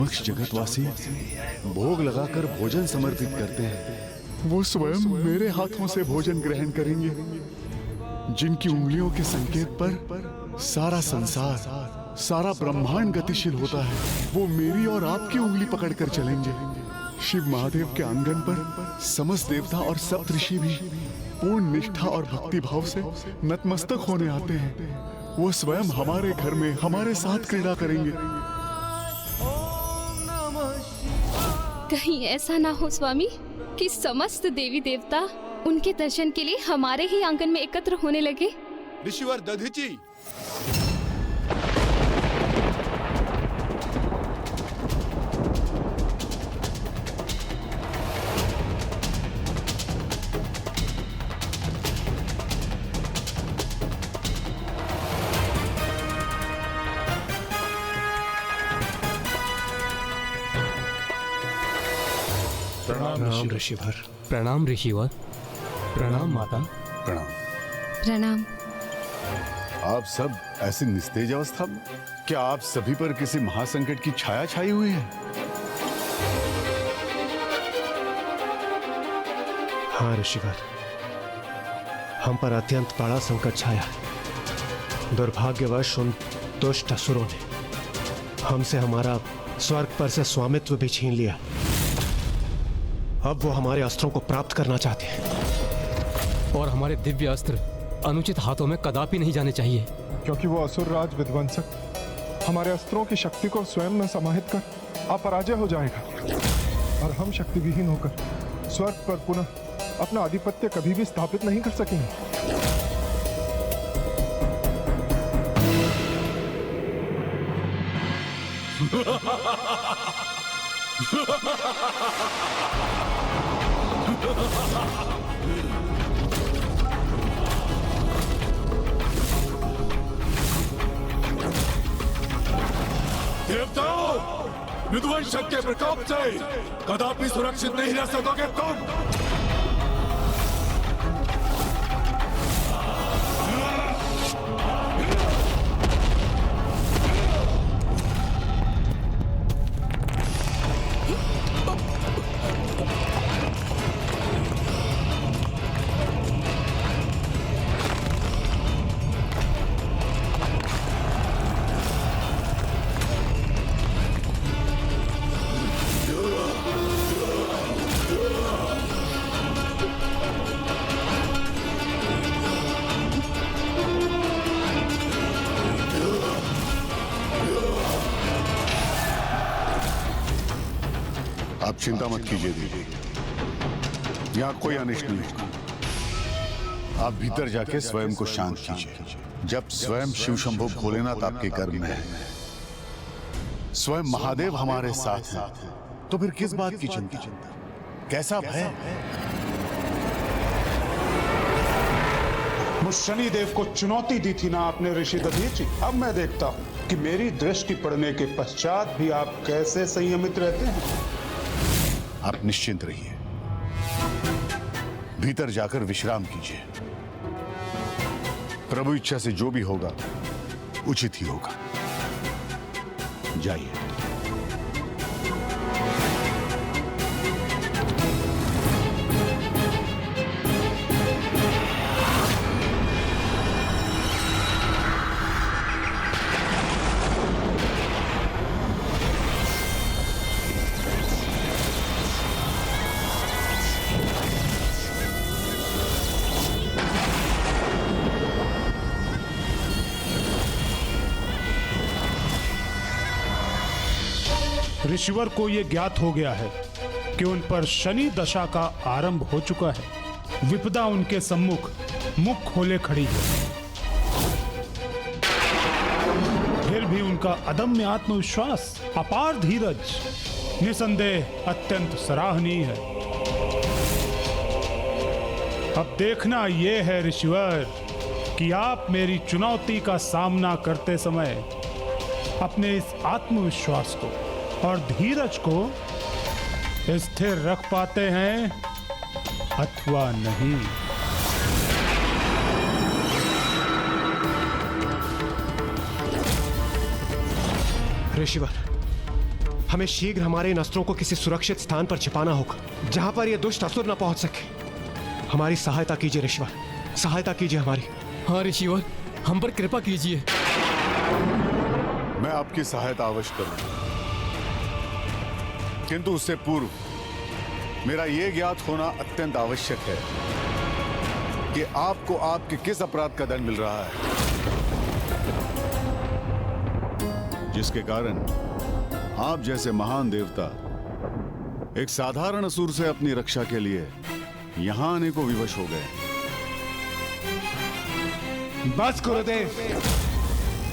समक्ष जगतवासी भोग लगाकर भोजन समर्पित करते हैं। वो स्वयं मेरे हाथों से भोजन ग्रहण करेंगे, जिनकी उंगलियों के संकेत पर सारा संसार, सारा ब्रह्मांड गतिशील होता है। वो मेरी और आपकी उंगली पकड़कर चलेंगे। शिव महादेव के आंगन पर समस्त देवता और सप्त ऋषि भी पूर्ण निष्ठा और भक्ति भाव से नतमस्तक होने आते हैं। वो स्वयं हमारे घर में हमारे साथ क्रीड़ा करेंगे। कहीं ऐसा ना हो स्वामी कि समस्त देवी देवता उनके दर्शन के लिए हमारे ही आंगन में एकत्र होने लगे। ऋषिवर दधीची, प्रणाम ऋषिवर। प्रणाम ऋषिवर। प्रणाम माता। प्रणाम। प्रणाम। आप सब ऐसी निस्तेज अवस्था में? क्या आप सभी पर किसी महासंकट की छाया छाई हुई है? हाँ ऋषिवर, हम पर अत्यंत बड़ा संकट छाया है। दुर्भाग्यवश उन दुष्ट असुरों ने हमसे हमारा स्वर्ग पर से स्वामित्व भी छीन लिया। अब वो हमारे अस्त्रों को प्राप्त करना चाहते हैं और हमारे दिव्य अस्त्र अनुचित हाथों में कदापि नहीं जाने चाहिए, क्योंकि वो असुर राज विध्वंसक हमारे अस्त्रों की शक्ति को स्वयं में समाहित कर अपराजय हो जाएगा और हम शक्ति विहीन होकर स्वर्ग पर पुनः अपना आधिपत्य कभी भी स्थापित नहीं कर सकेंगे। देवताओं, विध्वंसक के प्रकोप से कदापि सुरक्षित नहीं रह सकोगे तुम। आप चिंता मत कीजिए दीदी, यहाँ कोई अनिष्ट नहीं होगा। आप भीतर जाके स्वयं को शांत कीजिए। जब स्वयं शिव शंभु भोलेनाथ आपके गर्भ में है, स्वयं महादेव हमारे साथ है, तो फिर किस बात की चिंता? कैसा भय? मुझ शनिदेव को चुनौती दी थी ना आपने ऋषि दधीची। अब मैं देखता हूं कि मेरी दृष्टि पड़ने के पश्चात भी आप कैसे संयमित रहते हैं। आप निश्चिंत रहिए, भीतर जाकर विश्राम कीजिए। प्रभु इच्छा से जो भी होगा उचित ही होगा। जाइए। ऋषिवर को यह ज्ञात हो गया है कि उन पर शनि दशा का आरंभ हो चुका है। विपदा उनके सम्मुख मुख खोले खड़ी है, फिर भी उनका अदम्य आत्मविश्वास, अपार धीरज निसंदेह अत्यंत सराहनीय है। अब देखना यह है ऋषिवर कि आप मेरी चुनौती का सामना करते समय अपने इस आत्मविश्वास को और धीरज को स्थिर रख पाते हैं अथवा नहीं। ऋषिवर, हमें शीघ्र हमारे इन अस्त्रों को किसी सुरक्षित स्थान पर छिपाना होगा, जहां पर ये दुष्ट असुर न पहुंच सके। हमारी सहायता कीजिए ऋषिवर, सहायता कीजिए हमारी। हाँ ऋषिवर, हम पर कृपा कीजिए। मैं आपकी सहायता अवश्य करूंगा, किंतु उससे पूर्व मेरा यह ज्ञात होना अत्यंत आवश्यक है कि आपको आपके किस अपराध का दंड मिल रहा है, जिसके कारण आप जैसे महान देवता एक साधारण असुर से अपनी रक्षा के लिए यहां आने को विवश हो गए। बस गुरुदेव,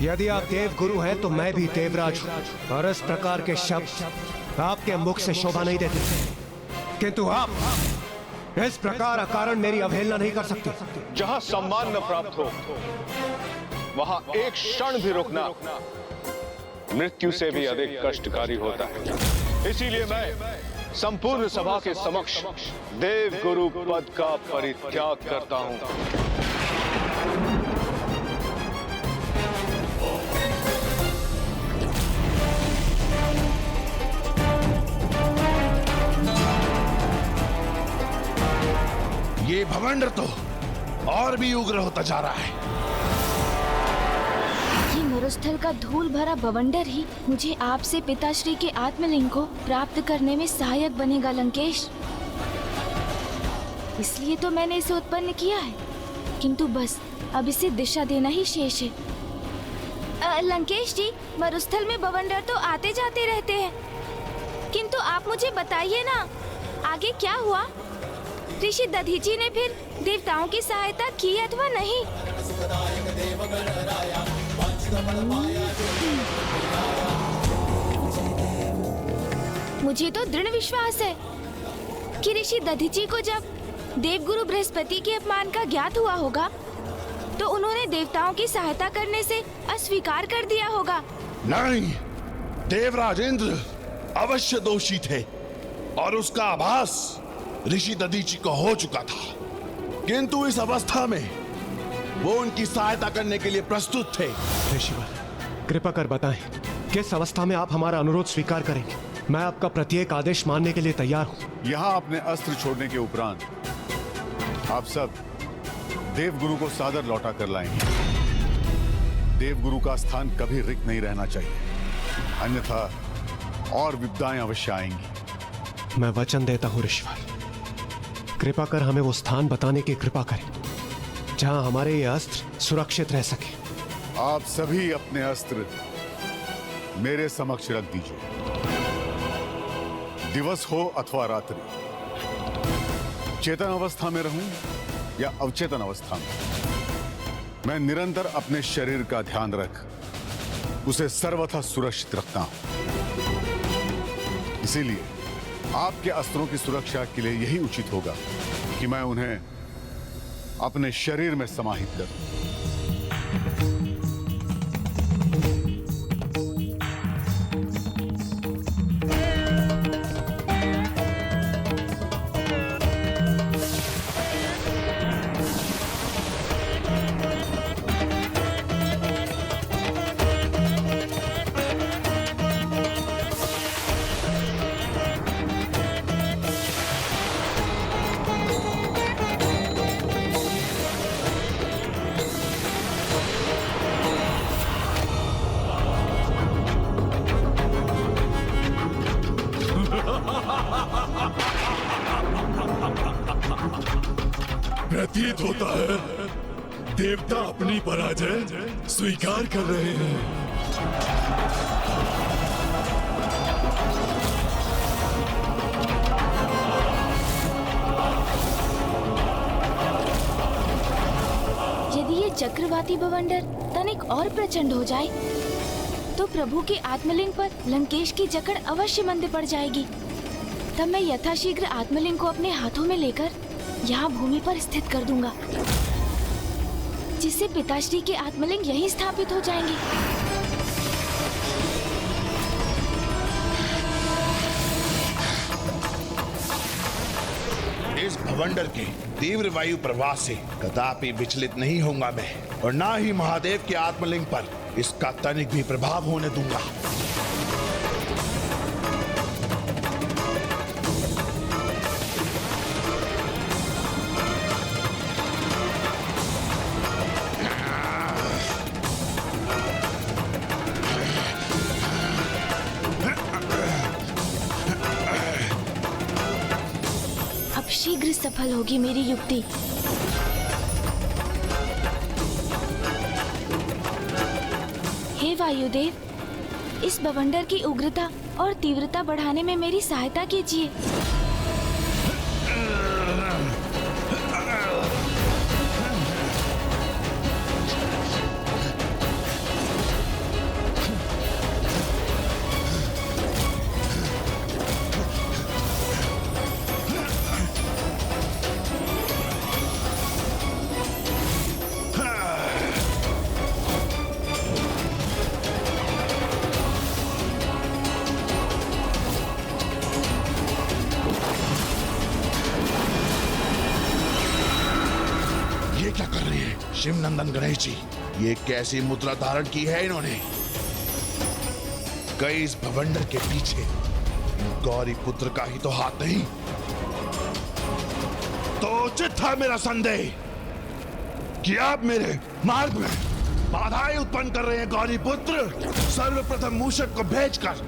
यदि आप देव गुरु हैं तो मैं भी देवराज हूं, और इस प्रकार के शब्द आपके मुख से शोभा नहीं देते, किंतु आप इस प्रकार अकारण मेरी अवहेलना नहीं कर सकते। जहां सम्मान न प्राप्त हो वहां एक क्षण भी रुकना मृत्यु से भी अधिक कष्टकारी होता है। इसीलिए मैं संपूर्ण सभा के समक्ष देव गुरु पद का परित्याग करता हूं। ये भवंडर तो और भी उग्र होता जा रहा है। ये मरुस्थल का धूल भरा बवंडर ही मुझे आपसे पिताश्री के आत्मलिंग को प्राप्त करने में सहायक बनेगा लंकेश। इसलिए तो मैंने इसे उत्पन्न किया है, किंतु बस अब इसे दिशा देना ही शेष है। लंकेश जी, मरुस्थल में बवंडर तो आते जाते रहते हैं, किंतु आप मुझे बताइए ना आगे क्या हुआ? ऋषि दधीची ने फिर देवताओं की सहायता की अथवा नहीं? मुझे तो दृढ़ विश्वास है कि ऋषि दधीची को जब देवगुरु बृहस्पति के अपमान का ज्ञात हुआ होगा तो उन्होंने देवताओं की सहायता करने से अस्वीकार कर दिया होगा। नहीं, देवराज इंद्र अवश्य दोषी थे और उसका आभास ऋषि दधीची को हो चुका था, किंतु इस अवस्था में वो उनकी सहायता करने के लिए प्रस्तुत थे। ऋषिवर, कृपा कर बताएं, किस अवस्था में आप हमारा अनुरोध स्वीकार करेंगे? मैं आपका प्रत्येक आदेश मानने के लिए तैयार हूं। यहां अपने अस्त्र छोड़ने के उपरांत आप सब देवगुरु को सादर लौटा कर लाएंगे। देवगुरु का स्थान कभी रिक्त नहीं रहना चाहिए, अन्यथा और विपदाएं अवश्य आएंगी। मैं वचन देता हूं ऋषिवर, कृपा कर हमें वो स्थान बताने की कृपा करें जहां हमारे ये अस्त्र सुरक्षित रह सके। आप सभी अपने अस्त्र मेरे समक्ष रख दीजिए। दिवस हो अथवा रात्रि, चेतन अवस्था में रहूं या अवचेतन अवस्था में, मैं निरंतर अपने शरीर का ध्यान रख उसे सर्वथा सुरक्षित रखता हूं। इसीलिए आपके अस्त्रों की सुरक्षा के लिए यही उचित होगा कि मैं उन्हें अपने शरीर में समाहित करूं। प्रतीत होता है देवता अपनी पराजय स्वीकार कर रहे हैं। यदि ये चक्रवाती बवंडर तनिक और प्रचंड हो जाए तो प्रभु के आत्मलिंग पर लंकेश की जकड़ अवश्य मंद पड़ जाएगी। तब मैं यथाशीघ्र आत्मलिंग को अपने हाथों में लेकर यहाँ भूमि पर स्थित कर दूंगा, जिससे पिताश्री के आत्मलिंग यहीं स्थापित हो जाएंगे। इस भवंडर के तीव्र वायु प्रवाह से कदापि विचलित नहीं होऊंगा मैं, और ना ही महादेव के आत्मलिंग पर इसका तनिक भी प्रभाव होने दूंगा। शीघ्र सफल होगी मेरी युक्ति। हे वायुदेव, इस बवंडर की उग्रता और तीव्रता बढ़ाने में मेरी सहायता कीजिए। क्या कर रही है शिवनंदन गणेश जी? ये कैसी मुद्रा धारण की है इन्होंने? कई इस भवंडर के पीछे गौरी पुत्र का ही तो हाथ नहीं? तो उचित था मेरा संदेह कि आप मेरे मार्ग में बाधाएं उत्पन्न कर रहे हैं। गौरी पुत्र, सर्वप्रथम मूषक को भेजकर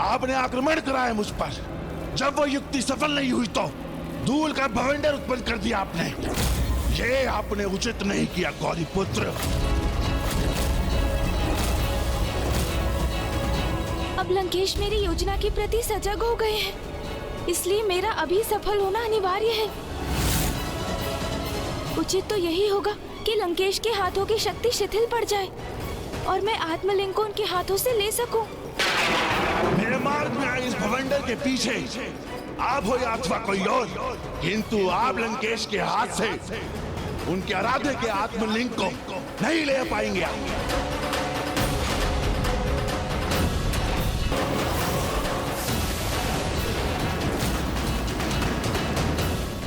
आपने आक्रमण कराया मुझ पर। जब वो युक्ति सफल नहीं हुई तो धूल का भवंडर उत्पन्न कर दिया आपने। ये आपने उचित नहीं किया गौरी पुत्र। अब लंकेश मेरी योजना के प्रति सजग हो गए हैं, इसलिए मेरा अभी सफल होना अनिवार्य है। उचित तो यही होगा कि लंकेश के हाथों की शक्ति शिथिल पड़ जाए और मैं आत्मलिंग को उनके हाथों से ले सकूं। मेरे मार्ग में आए इस भवंडर के पीछे आप हो या अथवा कोई और, किंतु आप लंकेश के हाथ से उनके आराध्य के आत्मलिंग को नहीं ले पाएंगे।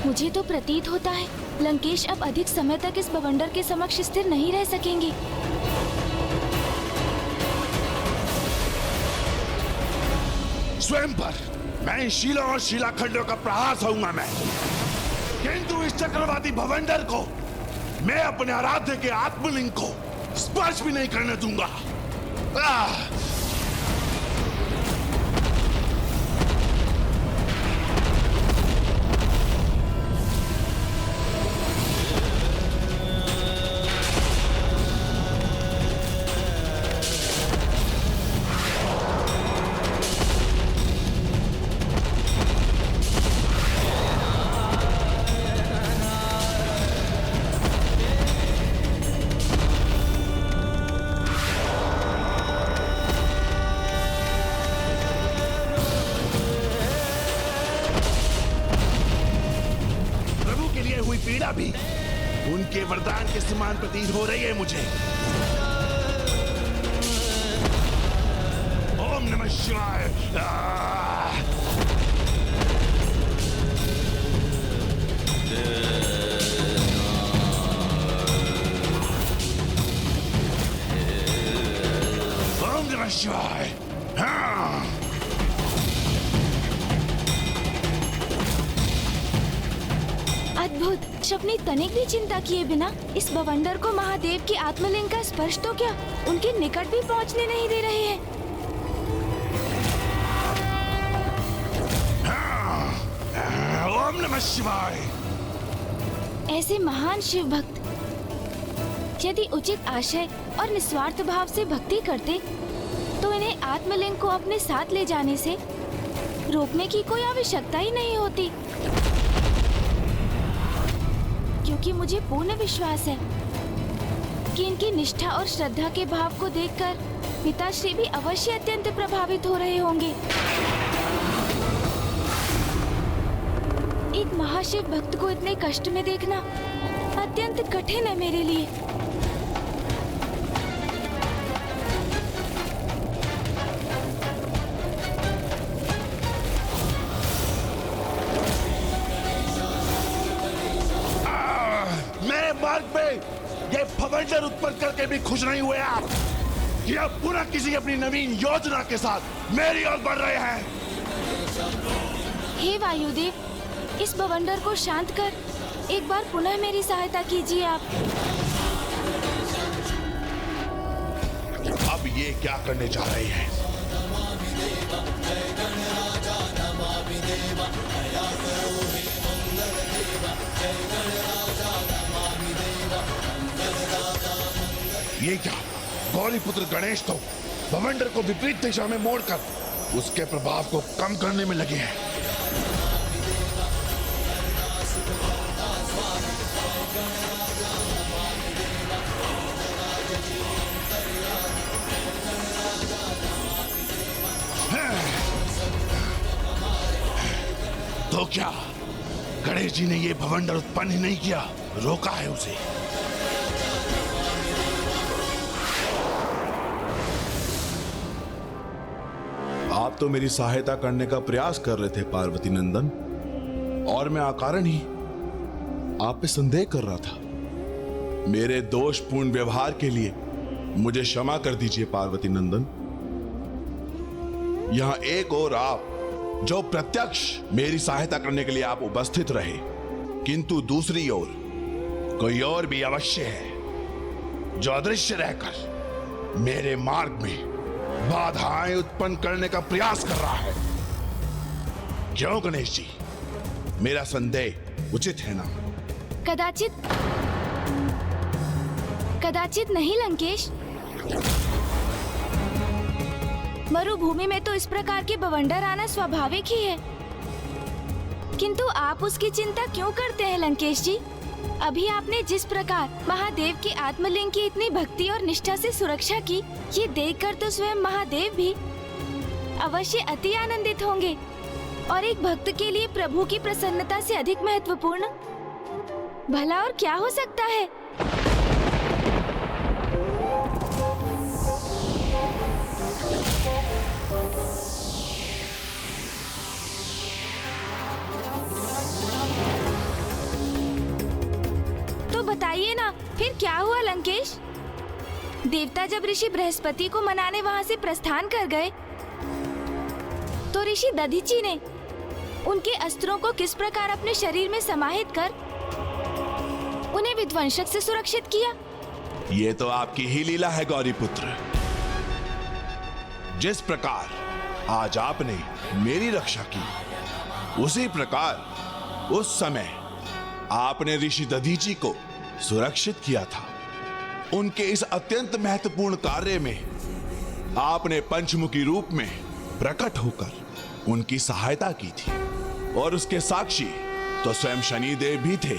मुझे तो प्रतीत होता है लंकेश अब अधिक समय तक इस बवंडर के समक्ष स्थिर नहीं रह सकेंगे। स्वयं पर मैं शीलों और शिलाखंडों का प्रहार सहूंगा मैं, किंतु इस चक्रवाती भवंडर को मैं अपने आराध्य के आत्मलिंग को स्पर्श भी नहीं करने दूंगा। पीड़ा भी उनके वरदान के समान प्रतीत हो रही है मुझे। ओम नमः शिवाय। ओम नमः शिवाय। अद्भुत। अपनी तनिक भी चिंता किए बिना इस बवंडर को महादेव की आत्मलिंग का स्पर्श तो क्या उनके निकट भी पहुंचने नहीं दे रहे हैं। ओम नमः शिवाय। ऐसे महान शिव भक्त यदि उचित आशय और निस्वार्थ भाव से भक्ति करते तो इन्हें आत्मलिंग को अपने साथ ले जाने से रोकने की कोई आवश्यकता ही नहीं होती, क्योंकि मुझे पूर्ण विश्वास है कि इनकी निष्ठा और श्रद्धा के भाव को देखकर पिताश्री भी अवश्य अत्यंत प्रभावित हो रहे होंगे। एक महाशिव भक्त को इतने कष्ट में देखना अत्यंत कठिन है मेरे लिए। मार्ग पे ये भवंडर उत्पन्न करके भी खुश नहीं हुए आप कि अब पुनः किसी अपनी नवीन योजना के साथ मेरी ओर बढ़ रहे हैं। हे वायुदेव, इस भवंडर को शांत कर एक बार पुनः मेरी सहायता कीजिए आप। अब ये क्या करने जा रहे हैं? ये क्या, गौरीपुत्र गणेश तो भवंडर को विपरीत दिशा में मोड़कर उसके प्रभाव को कम करने में लगे हैं। तो क्या गणेश जी ने ये भवंडर उत्पन्न ही नहीं किया, रोका है उसे। आप तो मेरी सहायता करने का प्रयास कर रहे थे पार्वती नंदन, और मैं अकारण ही आप पे संदेह कर रहा था। मेरे दोषपूर्ण व्यवहार के लिए मुझे क्षमा कर दीजिए पार्वती नंदन। यहां एक और आप जो प्रत्यक्ष मेरी सहायता करने के लिए आप उपस्थित रहे, किंतु दूसरी ओर कोई और भी अवश्य है जो अदृश्य रहकर मेरे मार्ग में बाधाएं उत्पन्न करने का प्रयास कर रहा है। क्यों गणेश जी, मेरा संदेह उचित है ना? कदाचित नहीं लंकेश। मरुभूमि में तो इस प्रकार के बवंडर आना स्वाभाविक ही है, किंतु आप उसकी चिंता क्यों करते हैं लंकेश जी? अभी आपने जिस प्रकार महादेव की आत्मलिंग की इतनी भक्ति और निष्ठा से सुरक्षा की, ये देखकर तो स्वयं महादेव भी अवश्य अति आनंदित होंगे। और एक भक्त के लिए प्रभु की प्रसन्नता से अधिक महत्वपूर्ण भला और क्या हो सकता है? तो बताइए ना, फिर क्या हुआ लंकेश? देवता जब ऋषि बृहस्पति को मनाने वहां से प्रस्थान कर गए, तो ऋषि दधीचि ने उनके अस्त्रों को किस प्रकार अपने शरीर में समाहित कर उन्हें विध्वंसक से सुरक्षित किया? ये तो आपकी ही लीला है गौरीपुत्र। जिस प्रकार आज आपने मेरी रक्षा की, उसी प्रकार उस समय आपने ऋषि दधीचि को सुरक्षित किया था। उनके इस अत्यंत महत्वपूर्ण कार्य में आपने पंचमुखी रूप में प्रकट होकर उनकी सहायता की थी, और उसके साक्षी तो स्वयं शनिदेव भी थे।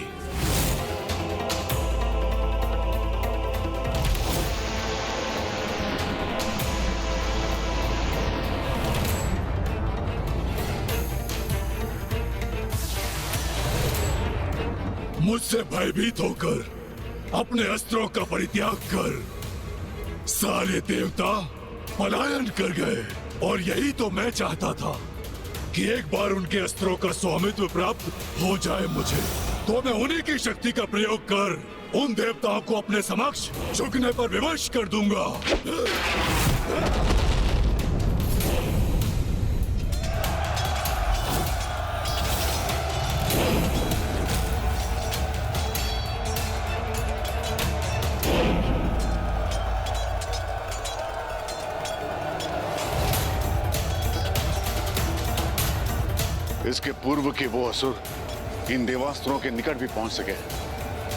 मुझसे भयभीत होकर अपने अस्त्रों का परित्याग कर सारे देवता पलायन कर गए, और यही तो मैं चाहता था कि एक बार उनके अस्त्रों का स्वामित्व प्राप्त हो जाए मुझे, तो मैं उन्हीं की शक्ति का प्रयोग कर उन देवताओं को अपने समक्ष झुकने पर विवश कर दूंगा। इसके पूर्व के वो असुर इन देवास्त्रों के निकट भी पहुंच सके,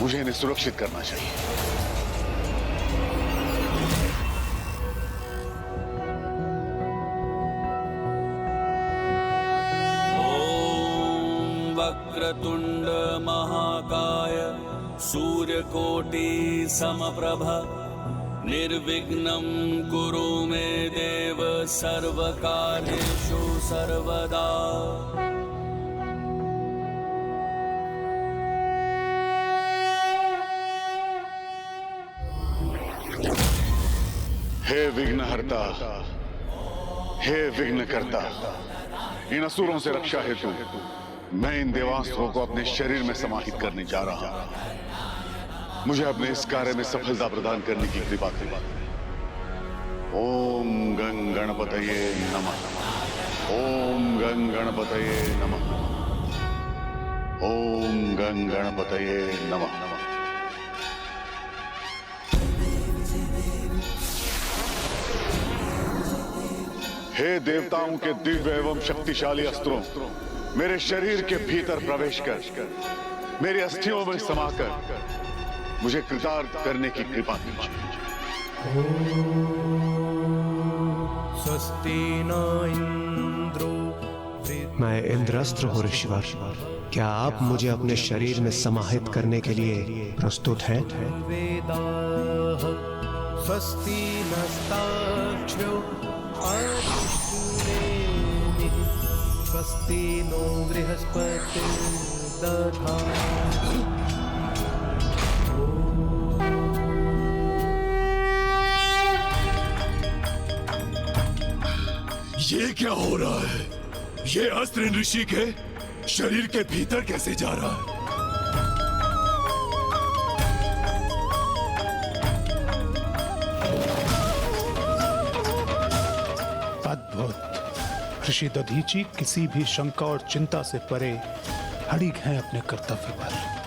मुझे इन्हें सुरक्षित करना चाहिए। ओम वक्रतुंड महाकाय सूर्यकोटि समप्रभ निर्विघ्नं कुरु मे देव सर्वकार्येषु सर्वदा। हे विघ्नहर्ता, हे विघ्नकर्ता, इन असुरों से रक्षा हेतु मैं इन देवास्त्रों को अपने शरीर में समाहित करने जा रहा हूं। मुझे अपने इस कार्य में सफलता प्रदान करने की कृपा करें। ओम गं गणपतये नमः। ओम गं गणपतये नमः। ओम गं गणपतये नमः। हे देवताओं के दिव्य एवं शक्तिशाली अस्त्रों, मेरे शरीर के भीतर प्रवेश कर मेरी अस्थियों में समाकर मुझे कृतार्थ करने की कृपा कीजिए। मैं इंद्रस्त्र हूँ ऋषिवर। क्या आप मुझे अपने शरीर में समाहित करने के लिए प्रस्तुत हैं? स्वस्ति नस्ताक्षो स्वस्ति नो बृहस्पति दधातु। ये क्या हो रहा है? ये अस्त्र इन ऋषि के शरीर के भीतर कैसे जा रहा है? अद्भुत। ऋषि दधीची किसी भी शंका और चिंता से परे अड़िग हैं अपने कर्तव्य पर।